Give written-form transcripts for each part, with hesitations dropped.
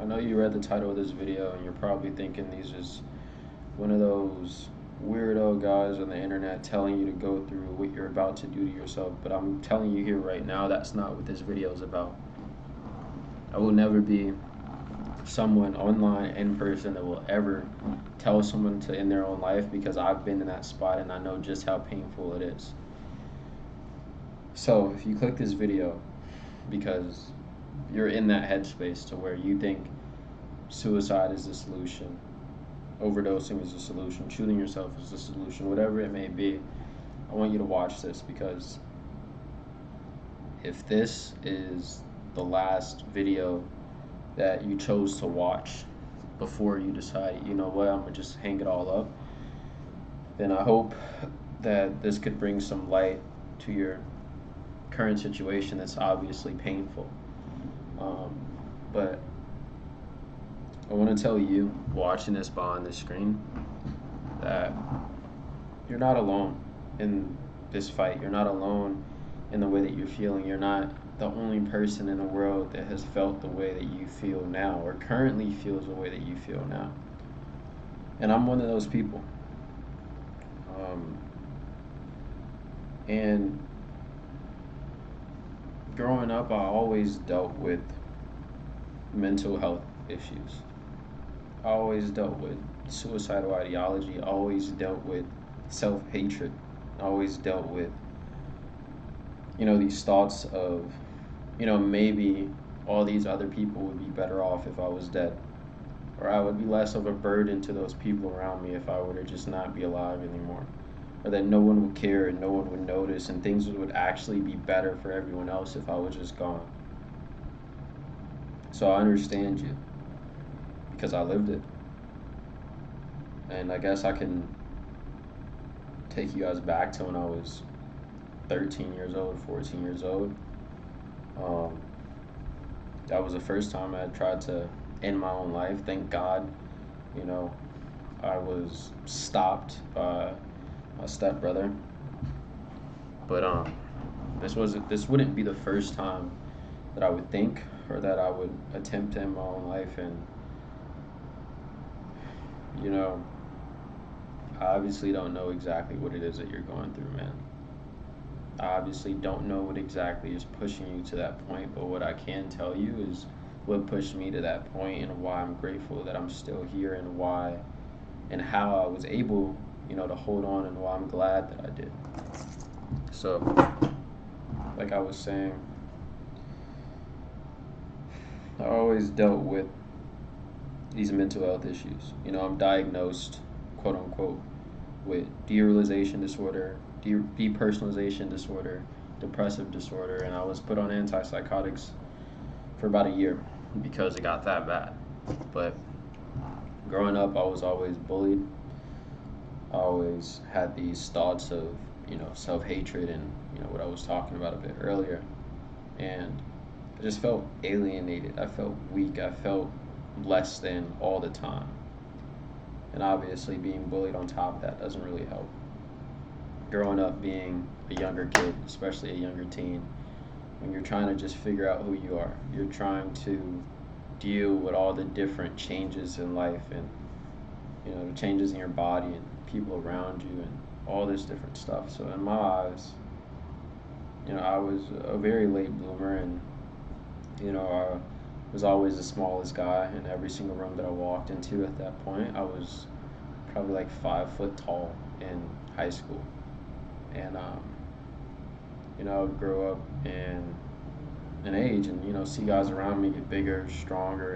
I know you read the title of this video and you're probably thinking these is one of those weirdo guys on the internet telling you to go through what you're about to do to yourself, but I'm telling you here right now that's not what this video is about. I will never be someone online in person that will ever tell someone to end their own life, because I've been in that spot and I know just how painful it is. So if you click this video because you're in that headspace to where you think suicide is the solution, overdosing is the solution, shooting yourself is the solution, whatever it may be, I want you to watch this, because if this is the last video that you chose to watch before you decide, you know what, I'm gonna just hang it all up, then I hope that this could bring some light to your current situation that's obviously painful. But I want to tell you, watching this behind the screen, that you're not alone in this fight. You're not alone in the way that you're feeling. You're not the only person in the world that has felt the way that you feel now, or currently feels the way that you feel now. And I'm one of those people. And growing up, I always dealt with mental health issues. I always dealt with suicidal ideology. I always dealt with self-hatred. I always dealt with, these thoughts of, maybe all these other people would be better off if I was dead. Or I would be less of a burden to those people around me if I were to just not be alive anymore. Or that no one would care and no one would notice, and things would actually be better for everyone else if I was just gone. So I understand you, because I lived it. And I guess I can take you guys back to when I was 13 years old, 14 years old. Um, that was the first time I had tried to end my own life. Thank God, you know, I was stopped by my stepbrother. But this wouldn't be the first time that I would think or that I would attempt to end my own life. And you know, I obviously don't know exactly what it is that you're going through, man. I obviously don't know what exactly is pushing you to that point, but what I can tell you is what pushed me to that point, and why I'm grateful that I'm still here, and why and how I was able, to hold on, and why I'm glad that I did. So, like I was saying, I always dealt with these mental health issues. I'm diagnosed, quote unquote, with derealization disorder, depersonalization disorder, depressive disorder, and I was put on antipsychotics for about a year because it got that bad. But growing up, I was always bullied. I always had these thoughts of, self-hatred, and, what I was talking about a bit earlier. And I just felt alienated. I felt weak. I felt less than all the time. And obviously, being bullied on top of that doesn't really help. Growing up being a younger kid, especially a younger teen, when you're trying to just figure out who you are, you're trying to deal with all the different changes in life, and, the changes in your body and people around you and all this different stuff. So, in my eyes, I was a very late bloomer, and, I was always the smallest guy in every single room that I walked into at that point. I was probably like 5 foot tall in high school. And, I would grow up in an age and, see guys around me get bigger, stronger,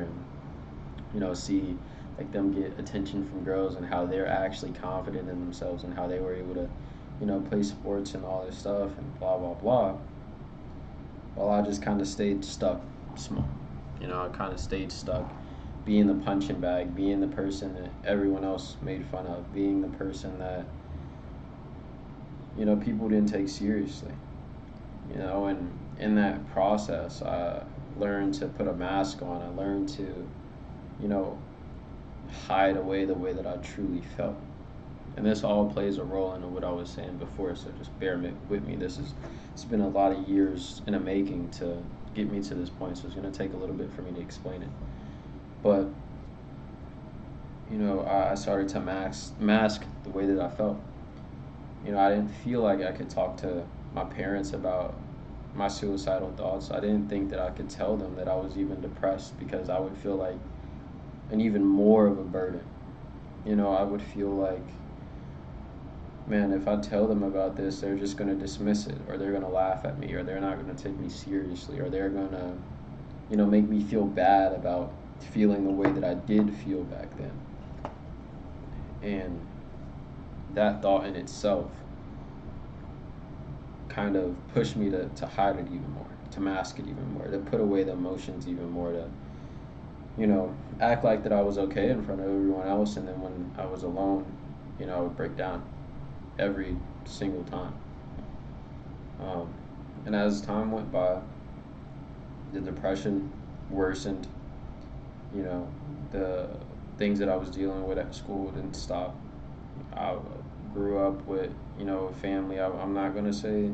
and, see like them get attention from girls, and how they're actually confident in themselves, and how they were able to, play sports and all this stuff and blah, blah, blah. Well, I just kind of stayed stuck small. I kind of stayed stuck being the punching bag, being the person that everyone else made fun of, being the person that, people didn't take seriously. And in that process, I learned to put a mask on. I learned to, you know, hide away the way that I truly felt. And this all plays a role into what I was saying before, so just bear with me. It's been a lot of years in the making to get me to this point, so it's going to take a little bit for me to explain it. But I started to mask the way that I felt. I didn't feel like I could talk to my parents about my suicidal thoughts. I didn't think that I could tell them that I was even depressed because I would feel like an even more of a burden. I would feel like, man, if I tell them about this, they're just going to dismiss it, or they're going to laugh at me, or they're not going to take me seriously, or they're going to, make me feel bad about feeling the way that I did feel back then. And that thought in itself kind of pushed me to hide it even more, to mask it even more, to put away the emotions even more, to, act like that I was okay in front of everyone else. And then when I was alone, I would break down every single time. Um, and as time went by, the depression worsened. The things that I was dealing with at school didn't stop. I grew up with, a family. I'm not going to say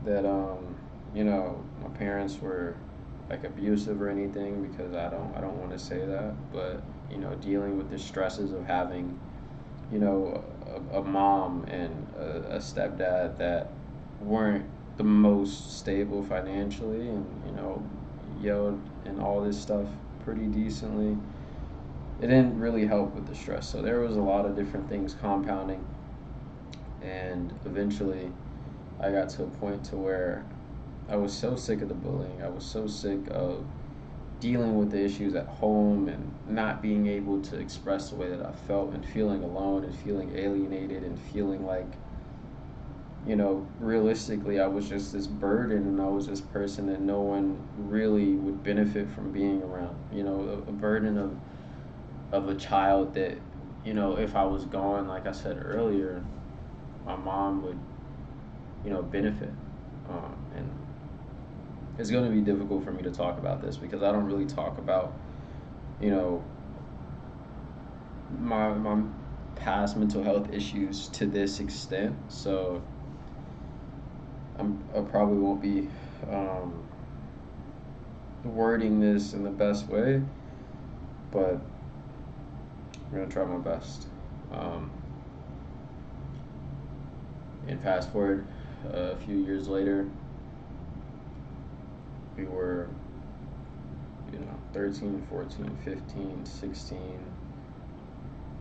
that, my parents were like abusive or anything, because I don't want to say that. But, dealing with the stresses of having, a mom and a stepdad that weren't the most stable financially, and, yelled and all this stuff pretty decently, it didn't really help with the stress. So there was a lot of different things compounding, and eventually I got to a point to where I was so sick of the bullying. I was so sick of dealing with the issues at home and not being able to express the way that I felt, and feeling alone and feeling alienated and feeling like, realistically, I was just this burden, and I was this person that no one really would benefit from being around. A burden of a child that, if I was gone, like I said earlier, my mom would, benefit. And it's going to be difficult for me to talk about this, because I don't really talk about, you know, my past mental health issues to this extent. So I probably won't be wording this in the best way, but I'm going to try my best. Um, and fast forward a few years later, we were, 13, 14, 15, 16,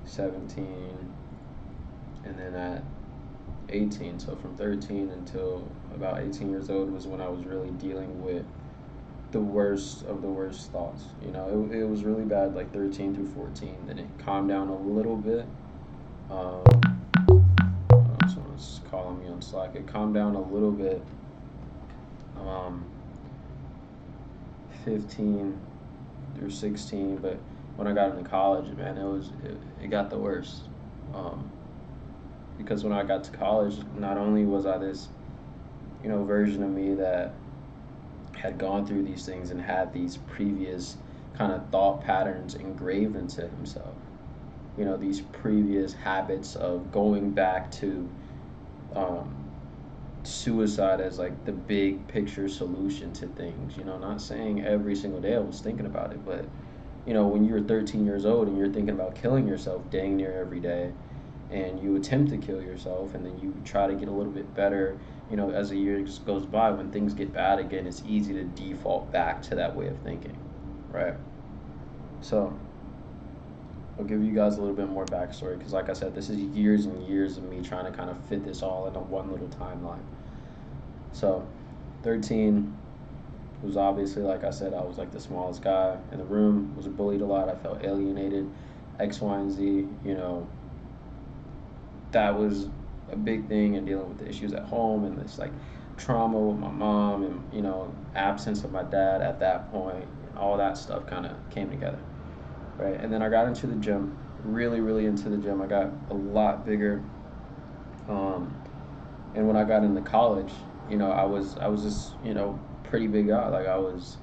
17, and then at 18. So from 13 until about 18 years old was when I was really dealing with the worst of the worst thoughts. It was really bad, like 13 through 14. Then it calmed down a little bit. Um, Someone's calling me on Slack. It calmed down a little bit. Um, 15 through 16, but when I got into college, man, it got the worst. Um, because when I got to college, not only was I this, version of me that had gone through these things and had these previous kind of thought patterns engraved into himself, these previous habits of going back to um, suicide as like the big picture solution to things. Not saying every single day I was thinking about it, but when you're 13 years old and you're thinking about killing yourself dang near every day, and you attempt to kill yourself, and then you try to get a little bit better, as the years goes by, when things get bad again, it's easy to default back to that way of thinking, right? So I'll give you guys a little bit more backstory, because like I said, this is years and years of me trying to kind of fit this all into one little timeline. So 13 was obviously, like I said, I was like the smallest guy in the room, was bullied a lot, I felt alienated, X, Y, and Z. That was a big thing, and dealing with the issues at home, and this like trauma with my mom, and absence of my dad at that point, and all that stuff kind of came together, right? And then I got into the gym, really, really into the gym. I got a lot bigger, and when I got into college, I was just pretty big guy. Like I was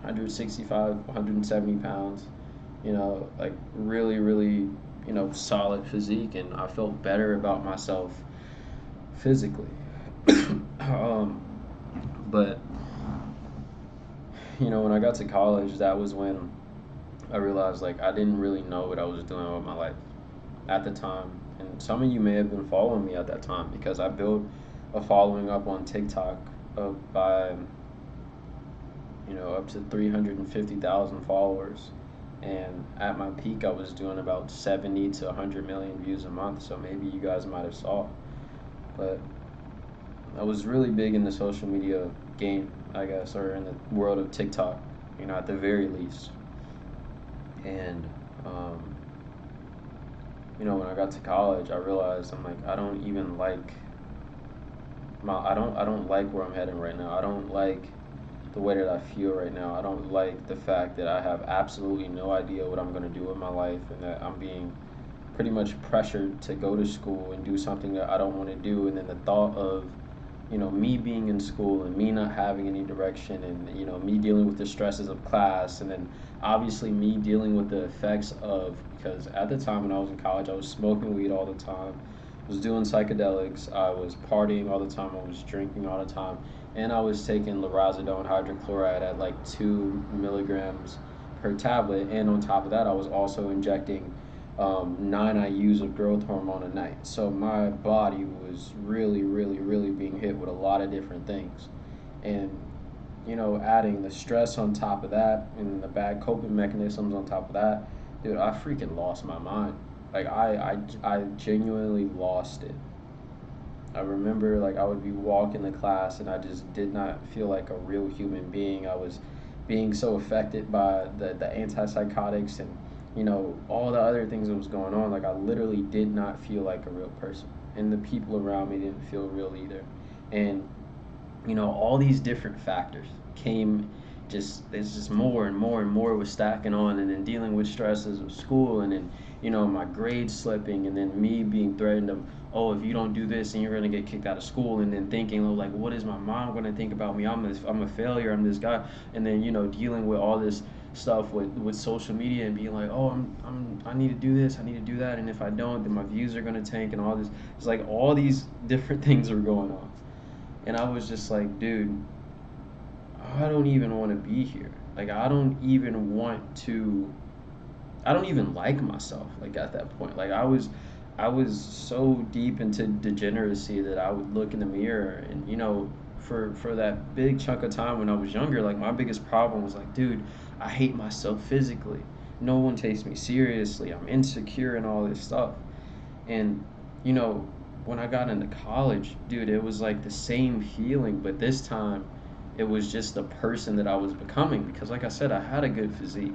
165, 170 pounds, like really, really, solid physique, and I felt better about myself physically. um, but when I got to college, that was when I realized like I didn't really know what I was doing with my life at the time. And some of you may have been following me at that time because I built a following up on TikTok of by up to 350,000 followers. And at my peak, I was doing about 70 to 100 million views a month. So maybe you guys might have saw. But I was really big in the social media game, I guess, or in the world of TikTok, at the very least. And, when I got to college, I realized I'm like, I don't even like I don't like where I'm heading right now. I don't like the way that I feel right now. I don't like the fact that I have absolutely no idea what I'm going to do with my life and that I'm being pretty much pressured to go to school and do something that I don't want to do. And then the thought of, me being in school and me not having any direction and, me dealing with the stresses of class and then obviously me dealing with the effects of, because at the time when I was in college, I was smoking weed all the time, was doing psychedelics, I was partying all the time, I was drinking all the time, and I was taking lorazepam hydrochloride at like 2 milligrams per tablet. And on top of that, I was also injecting 9 IUs of growth hormone a night. So my body was really, really, really being hit with a lot of different things. And, adding the stress on top of that and the bad coping mechanisms on top of that, dude, I freaking lost my mind. Like, I genuinely lost it. I remember like I would be walking to class and I just did not feel like a real human being. I was being so affected by the antipsychotics and all the other things that was going on. Like I literally did not feel like a real person, and the people around me didn't feel real either. And all these different factors came, just there's just more and more and more was stacking on, and then dealing with stresses of school, and then my grades slipping, and then me being threatened of, oh, if you don't do this and you're going to get kicked out of school, and then thinking, oh, like, what is my mom going to think about me? I'm a failure, I'm this guy. And then dealing with all this stuff with social media and being like, oh, I need to do this, I need to do that, and if I don't, then my views are going to tank, and all this. It's like all these different things are going on, and I was just like, dude, I don't even want to be here. Like, I don't even like myself. Like at that point, like I was so deep into degeneracy that I would look in the mirror and for that big chunk of time when I was younger, like my biggest problem was like, dude, I hate myself physically. No one takes me seriously. I'm insecure and all this stuff. And you know, when I got into college, dude, it was like the same feeling, but this time it was just the person that I was becoming because like I said, I had a good physique.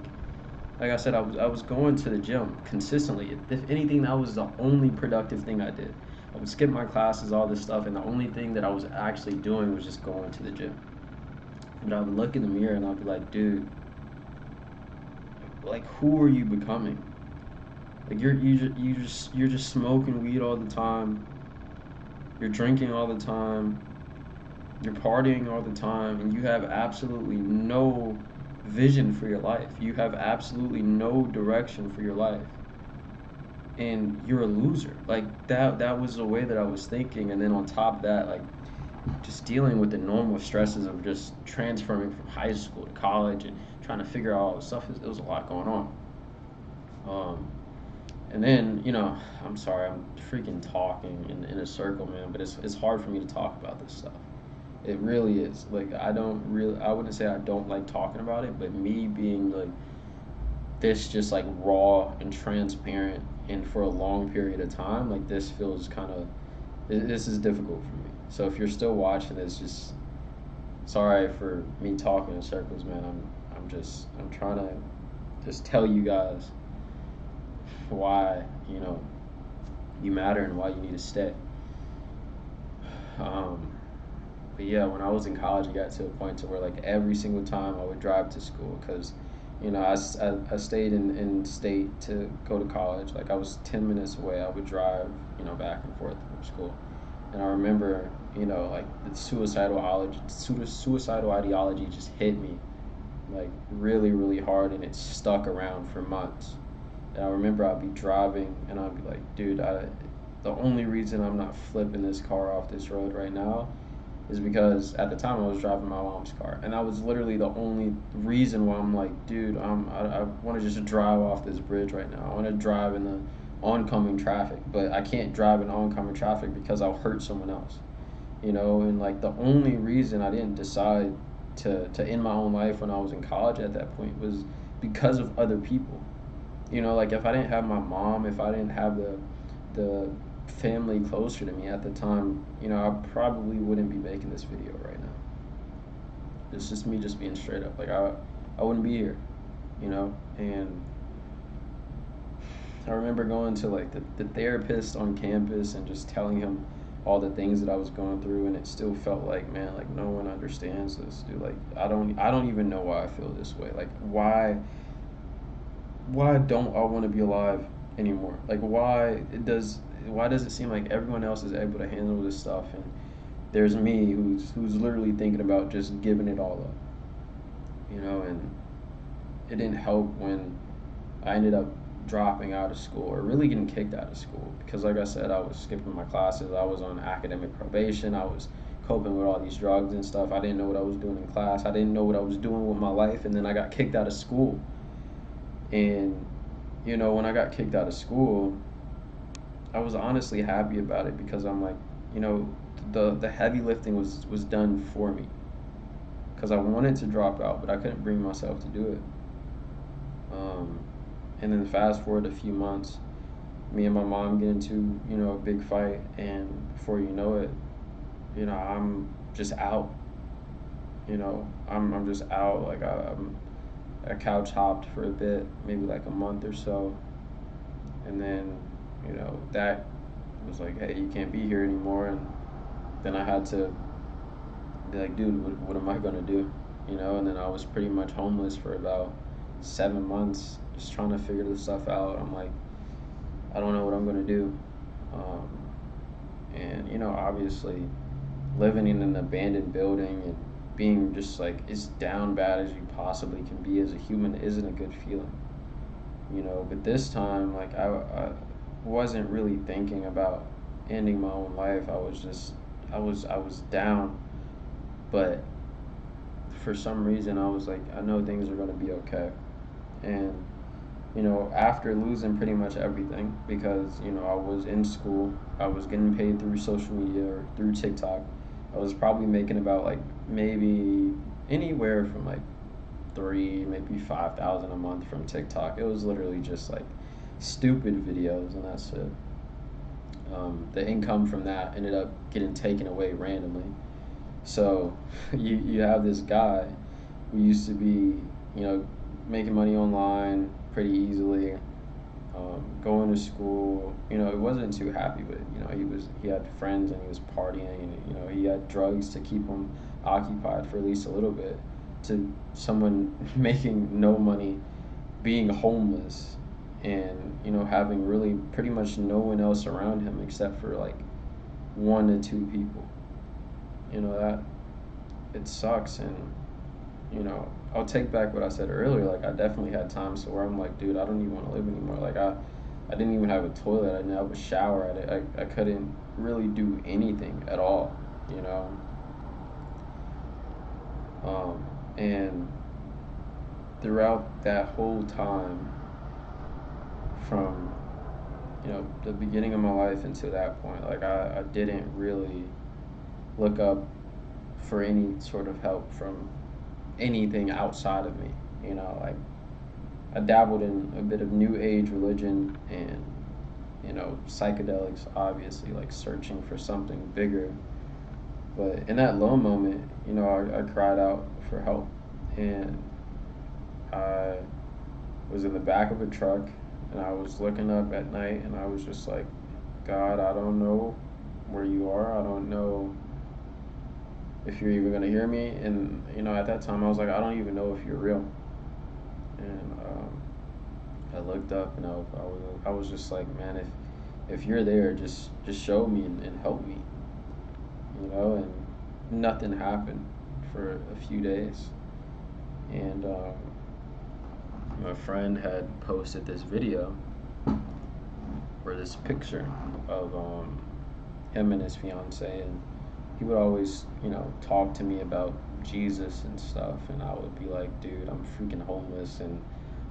Like I said, I was going to the gym consistently. If anything, that was the only productive thing I did. I would skip my classes, all this stuff, and the only thing that I was actually doing was just going to the gym. And I would look in the mirror and I'd be like, dude, like who are you becoming? Like you're just smoking weed all the time. You're drinking all the time. You're partying all the time, and you have absolutely no vision for your life. You have absolutely no direction for your life, and you're a loser. Like that was the way that I was thinking. And then on top of that, like just dealing with the normal stresses of just transferring from high school to college and trying to figure out all this stuff. It was a lot going on. Um, and then I'm sorry, I'm freaking talking in a circle, man. But it's hard for me to talk about this stuff. It really is. Like I wouldn't say I don't like talking about it, but me being like this just like raw and transparent and for a long period of time, like this feels kind of this is difficult for me. So if you're still watching this, just sorry for me talking in circles, man. I'm trying to just tell you guys why, you matter and why you need to stay. Um But yeah, when I was in college, it got to a point to where like every single time I would drive to school because, I stayed in state to go to college. Like I was 10 minutes away. I would drive, back and forth from school. And I remember, like the suicidal ideology just hit me like really, really hard, and it stuck around for months. And I remember I'd be driving and I'd be like, dude, the only reason I'm not flipping this car off this road right now is because at the time I was driving my mom's car, and that was literally the only reason why I'm like, dude, I want to just drive off this bridge right now. I want to drive in the oncoming traffic, but I can't drive in oncoming traffic because I'll hurt someone else, you know. And like the only reason I didn't decide to end my own life when I was in college at that point was because of other people. You know, like if I didn't have my mom, if I didn't have the family closer to me at the time, you know, I probably wouldn't be making this video right now. It's just me just being straight up. Like I wouldn't be here, you know. And I remember going to like the therapist on campus and just telling him all the things that I was going through, and it still felt like, man, like no one understands this, dude. Like I don't even know why I feel this way. Like why don't I want to be alive anymore? Like why does it seem like everyone else is able to handle this stuff, and there's me who's literally thinking about just giving it all up, you know. And it didn't help when I ended up dropping out of school, or really getting kicked out of school, because like I said, I was skipping my classes, I was on academic probation, I was coping with all these drugs and stuff. I didn't know what I was doing in class, I didn't know what I was doing with my life, and then I got kicked out of school. And you know, when I got kicked out of school, I was honestly happy about it, because I'm like, you know, the heavy lifting was done for me, because I wanted to drop out, but I couldn't bring myself to do it. Um, and then fast forward a few months, me and my mom get into, you know, a big fight, and before you know it, you know, I'm just out. You know, I'm just out. Like I couch hopped for a bit, maybe like a month or so, and then, you know, that was like, hey, you can't be here anymore. And then I had to be like, dude, what am I gonna do? You know. And then I was pretty much homeless for about 7 months, just trying to figure this stuff out. I'm like, I don't know what I'm gonna do. Um, and you know, obviously, living in an abandoned building and being just like as down bad as you possibly can be as a human isn't a good feeling. You know. But this time, like I wasn't really thinking about ending my own life. I was just I was down, but for some reason I was like, I know things are gonna be okay. And you know, after losing pretty much everything, because you know I was in school, I was getting paid through social media or through TikTok. I was probably making about like maybe anywhere from like three, maybe 5,000 a month from TikTok. It was literally just like stupid videos, and that's it. The income from that ended up getting taken away randomly. So you have this guy who used to be, you know, making money online pretty easily, going to school. You know, he wasn't too happy, but you know, he had friends and he was partying, and you know, he had drugs to keep him occupied for at least a little bit. To someone making no money, being homeless, and you know, having really pretty much no one else around him except for like one to two people. You know that it sucks. And you know, I'll take back what I said earlier. Like, I definitely had times where I'm like, dude, I don't even want to live anymore. Like, I didn't even have a toilet. I didn't have a shower. I couldn't really do anything at all, you know? And throughout that whole time, from, you know, the beginning of my life until that point, like, I didn't really look up for any sort of help from anything outside of me, you know? Like, I dabbled in a bit of new age religion and, you know, psychedelics, obviously, like searching for something bigger. But in that low moment, you know, I cried out for help. And I was in the back of a truck, and I was looking up at night, and I was just like, God, I don't know where you are. I don't know if you're even going to hear me. And, you know, at that time, I was like, I don't even know if you're real. And I looked up, and I was just like, man, if you're there, just show me and help me, you know. And nothing happened for a few days. And my friend had posted this video, or this picture of him and his fiance, and he would always, talk to me about Jesus and stuff, and I would be like, dude, I'm freaking homeless and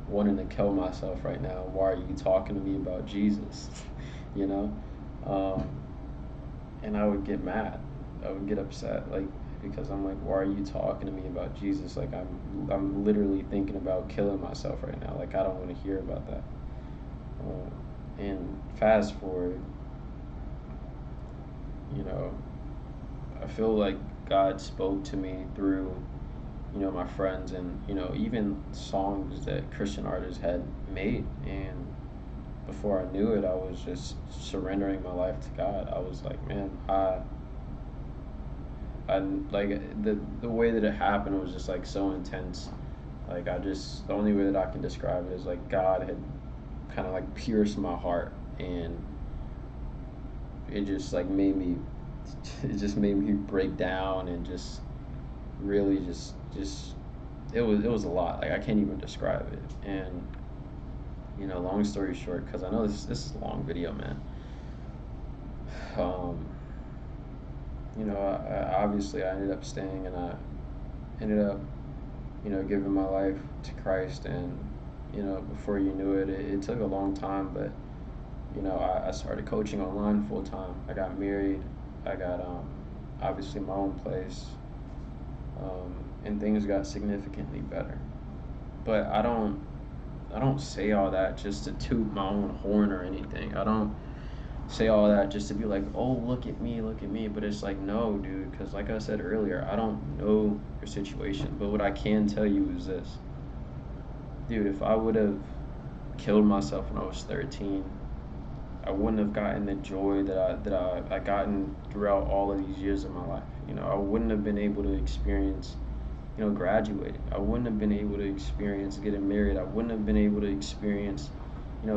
wanting to kill myself right now. Why are you talking to me about Jesus? you know? Um, and I would get mad. I would get upset, like, because I'm like, why are you talking to me about Jesus? Like, I'm literally thinking about killing myself right now. Like, I don't want to hear about that. And fast forward, you know, I feel like God spoke to me through, my friends and, even songs that Christian artists had made. And before I knew it, I was just surrendering my life to God. I was like, man, I like the way that it happened was just like so intense. Like the only way that I can describe it is like God had kind of like pierced my heart, and it just like made me, it just made me break down and just really just it was a lot. Like I can't even describe it. And long story short, because I know this is a long video, man. Um, obviously I ended up staying, and I ended up giving my life to Christ. And before you knew it, it took a long time, but I started coaching online full time. I got married. I got obviously my own place, and things got significantly better. But I don't say all that just to toot my own horn or anything. I don't say all that just to be like, oh, look at me, look at me. But it's like, no, dude, because like I said earlier, I don't know your situation. But what I can tell you is this, dude, if I would have killed myself when I was 13, I wouldn't have gotten the joy that I gotten throughout all of these years of my life. I wouldn't have been able to experience, graduating. I wouldn't have been able to experience getting married. I wouldn't have been able to experience,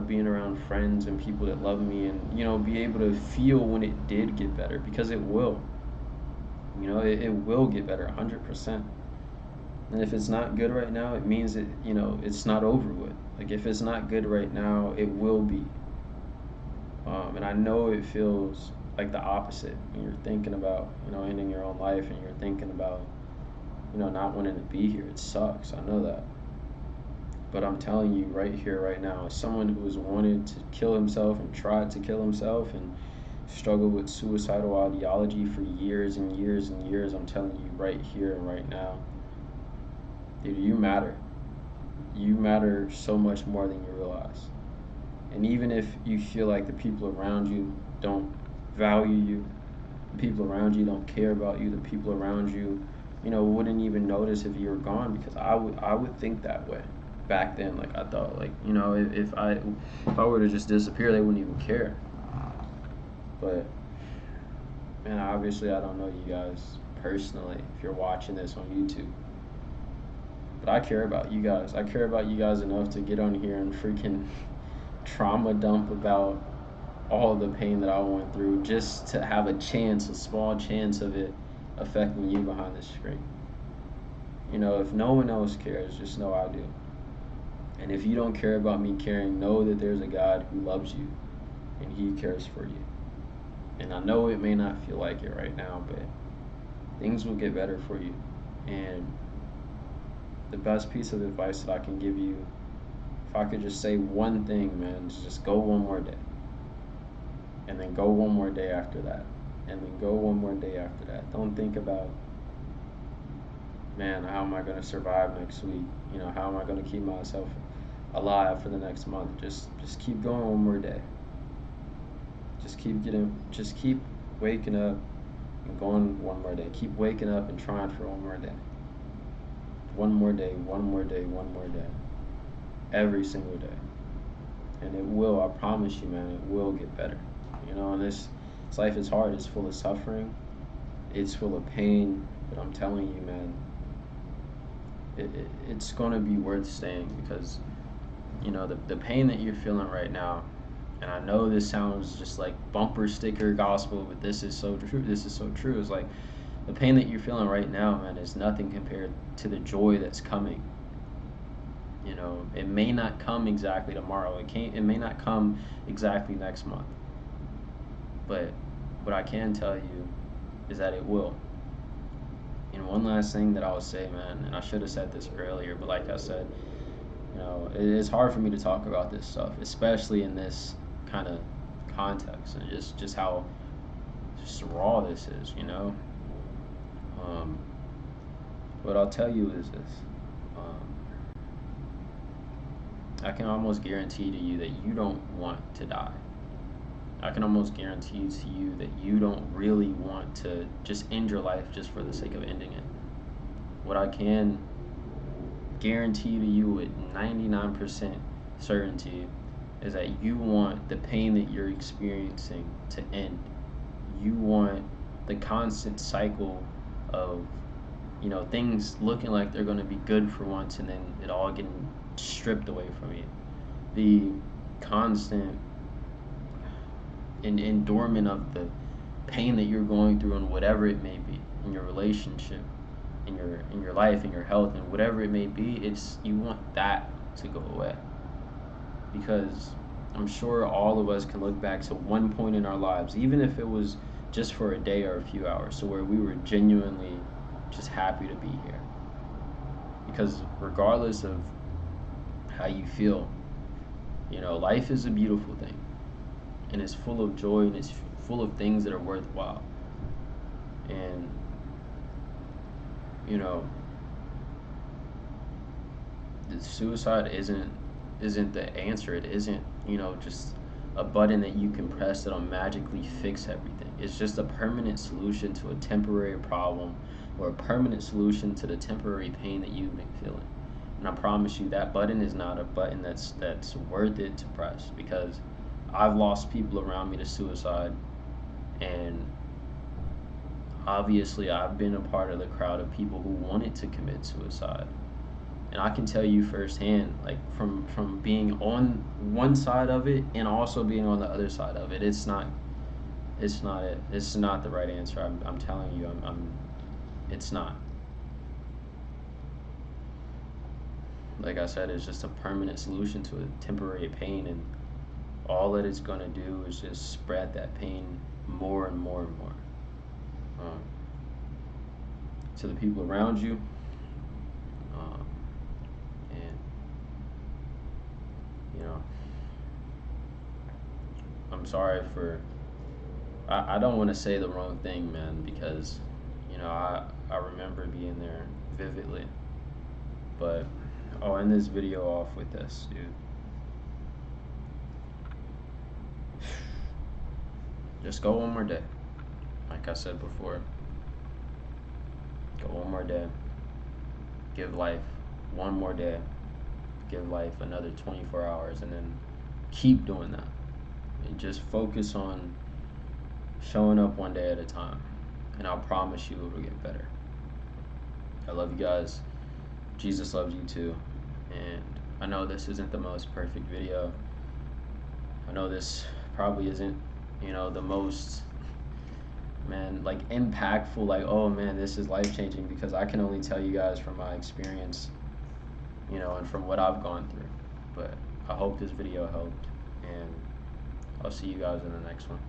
being around friends and people that love me, and be able to feel when it did get better, because it will. It will get better 100%. And if it's not good right now, it means that it's not over with. Like if it's not good right now, it will be. And I know it feels like the opposite when you're thinking about ending your own life, and you're thinking about not wanting to be here. It sucks. I know that. But I'm telling you right here, right now, as someone who has wanted to kill himself and tried to kill himself and struggled with suicidal ideology for years and years and years, I'm telling you right here and right now, dude, you matter. You matter so much more than you realize. And even if you feel like the people around you don't value you, the people around you don't care about you, the people around you, wouldn't even notice if you were gone, because I would think that way back then. Like I thought, like if I were to just disappear, they wouldn't even care. But man, obviously I don't know you guys personally if you're watching this on YouTube. But I care about you guys. I care about you guys enough to get on here and freaking trauma dump about all the pain that I went through, just to have a chance, a small chance of it affecting you behind the screen. If no one else cares, just know I do. And if you don't care about me caring, know that there's a God who loves you and he cares for you. And I know it may not feel like it right now, but things will get better for you. And the best piece of advice that I can give you, if I could just say one thing, man, is just go one more day. And then go one more day after that. And then go one more day after that. Don't think about, man, how am I going to survive next week? How am I going to keep myself alive for the next month? Just keep going one more day. Just keep waking up and going one more day. Keep waking up and trying for one more day. One more day, one more day, one more day. Every single day. And it will, I promise you, man, it will get better. And this life is hard. It's full of suffering. It's full of pain. But I'm telling you, man, it's going to be worth staying, because, the pain that you're feeling right now, and I know this sounds just like bumper sticker gospel, but this is so true. This is so true. It's like the pain that you're feeling right now, man, is nothing compared to the joy that's coming. It may not come exactly tomorrow. It may not come exactly next month. But what I can tell you is that it will. And one last thing that I would say, man, and I should have said this earlier, but like I said, it's hard for me to talk about this stuff, especially in this kind of context, and just how just raw this is. Um, what I'll tell you is this: I can almost guarantee to you that you don't want to die. I can almost guarantee to you that you don't really want to just end your life just for the sake of ending it. What I can guarantee to you with 99% certainty is that you want the pain that you're experiencing to end. You want the constant cycle of things looking like they're going to be good for once and then it all getting stripped away from you. The constant endurement of the pain that you're going through and whatever it may be in your relationship, in your life, in your health, and whatever it may be, it's you want that to go away. Because I'm sure all of us can look back to one point in our lives, even if it was just for a day or a few hours, so where we were genuinely just happy to be here. Because regardless of how you feel, life is a beautiful thing. And it's full of joy and it's full of things that are worthwhile. And, suicide isn't the answer. It isn't, just a button that you can press that'll magically fix everything. It's just a permanent solution to a temporary problem or a permanent solution to the temporary pain that you've been feeling. And I promise you that button is not a button that's worth it to press, because I've lost people around me to suicide, and obviously I've been a part of the crowd of people who wanted to commit suicide. And I can tell you firsthand, like from being on one side of it and also being on the other side of it, it's not it. It's not the right answer. I'm telling you, it's not. Like I said, it's just a permanent solution to a temporary pain, and all that it's gonna do is just spread that pain more and more and more. To the people around you, and I'm sorry for. I don't want to say the wrong thing, man, because I remember being there vividly. But I'll end this video off with this, dude. Just go one more day. Like I said before, go one more day. Give life one more day. Give life another 24 hours, and then keep doing that. And just focus on showing up one day at a time. And I'll promise you it'll get better. I love you guys. Jesus loves you too. And I know this isn't the most perfect video. I know this probably isn't, the most, man, like impactful, like, oh man, this is life changing, because I can only tell you guys from my experience, and from what I've gone through. But I hope this video helped, and I'll see you guys in the next one.